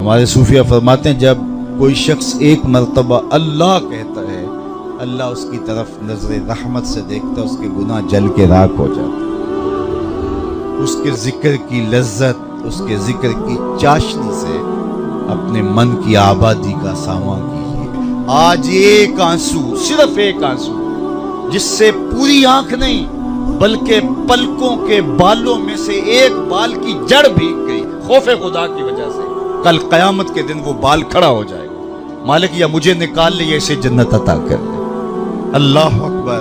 ہمارے صوفیہ فرماتے ہیں جب کوئی شخص ایک مرتبہ اللہ کہتا ہے اللہ اس کی طرف نظر رحمت سے دیکھتا ہے، اس کے گناہ جل کے راکھ ہو جاتے ہیں۔ اس کے ذکر کی لذت، اس کے ذکر کی چاشنی سے اپنے من کی آبادی کا سامان کیجیے۔ آج ایک آنسو، صرف ایک آنسو، جس سے پوری آنکھ نہیں بلکہ پلکوں کے بالوں میں سے ایک بال کی جڑ بھیگ گئی خوف خدا کی وجہ سے، کل قیامت کے دن وہ بال کھڑا ہو جائے گا، مالک یا مجھے نکال لے یا اسے جنت عطا کر لے۔ اللہ اکبر۔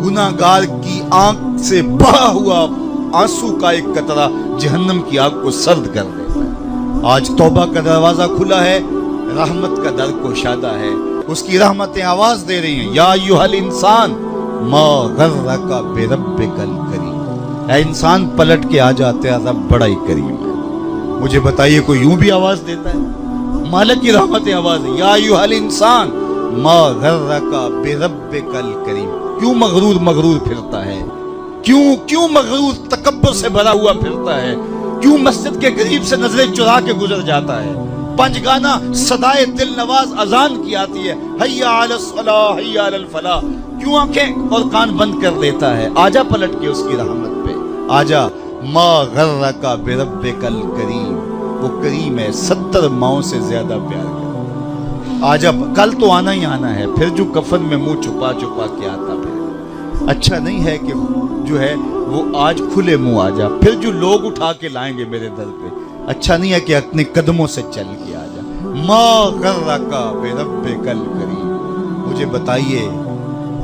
گناہگار کی آنکھ سے بہا ہوا آنسو کا ایک قطرہ جہنم کی آگ کو سرد کر دیتا ہے۔ آج توبہ کا دروازہ کھلا ہے، رحمت کا در کشادہ ہے، اس کی رحمتیں آواز دے رہی ہیں، یا ایھا الانسان ما غرک بربک الکریم۔ اے انسان پلٹ کے آ جا، تیرا رب بڑا ہی کریم ہے۔ مجھے بتائیے کوئی یوں بھی آواز دیتا ہے؟ مالک کی رحمتیں آواز ہے، یا ایھا الانسان ما غرک بربک الکریم۔ کیوں مغرور پھرتا ہے؟ کیوں مغرور تکبر سے بھرا ہوا پھرتا ہے؟ کیوں مسجد کے قریب سے نظریں چرا کے گزر جاتا ہے؟ پنج گانا صدائے دل نواز اذان کی آتی ہے، حیا علی الصلاح حیا علی الفلاح، کیوں آنکھیں اور کان بند کر دیتا ہے؟ آجا پلٹ کے اس کی رحمت پہ، آجا۔ ما غرک بربک الکریم، وہ کریم ہے، 70 ماؤں سے زیادہ پیار کرتا۔ آجا، کل تو آنا ہی آنا ہے، پھر جو کفن میں منہ چھپا کے آتا پھر اچھا نہیں ہے کہ جو ہے وہ آج کھلے منہ آ جا، پھر جو لوگ اٹھا کے لائیں گے میرے در پہ، اچھا نہیں ہے کہ اپنے قدموں سے چل کے آ جا۔ ما غرک بربک الکریم۔ مجھے بتائیے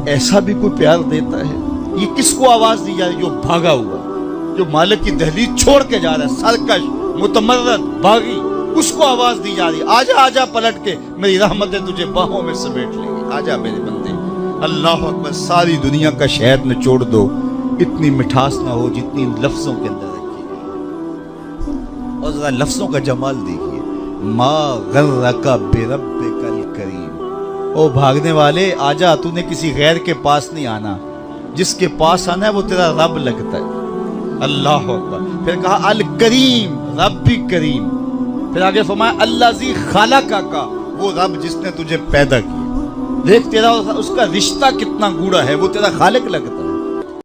ایسا بھی کوئی پیار دیتا ہے؟ یہ کس کو آواز دی جا رہی؟ جو بھاگا ہوا، جو مالک کی دہلیز چھوڑ کے جا رہا ہے، سرکش، متمرد، باغی، اس کو آواز دی جا رہی ہے، آجا آجا پلٹ کے، میری رحمتیں تجھے باہوں میں سمیٹ لیں گی، آجا میرے بندے۔ اللہ اکبر۔ ساری دنیا کا شہد نچوڑ دو، اتنی مٹھاس نہ ہو جتنی لفظوں کے اندر رکھی گئی۔ اور ذرا لفظوں کا جمال دیکھیے، ما غرک بربک الکریم۔ او بھاگنے والے، آجا، تو نے کسی غیر کے پاس نہیں آنا، جس کے پاس آنا ہے وہ تیرا رب لگتا ہے۔ اللہ اکبر۔ پھر کہا الکریم، رب بھی کریم۔ پھر آگے فرمایا الذی خلقک کا، وہ رب جس نے تجھے پیدا کیا۔ دیکھ تیرا اس کا رشتہ کتنا گوڑا ہے، وہ تیرا خالق لگتا ہے۔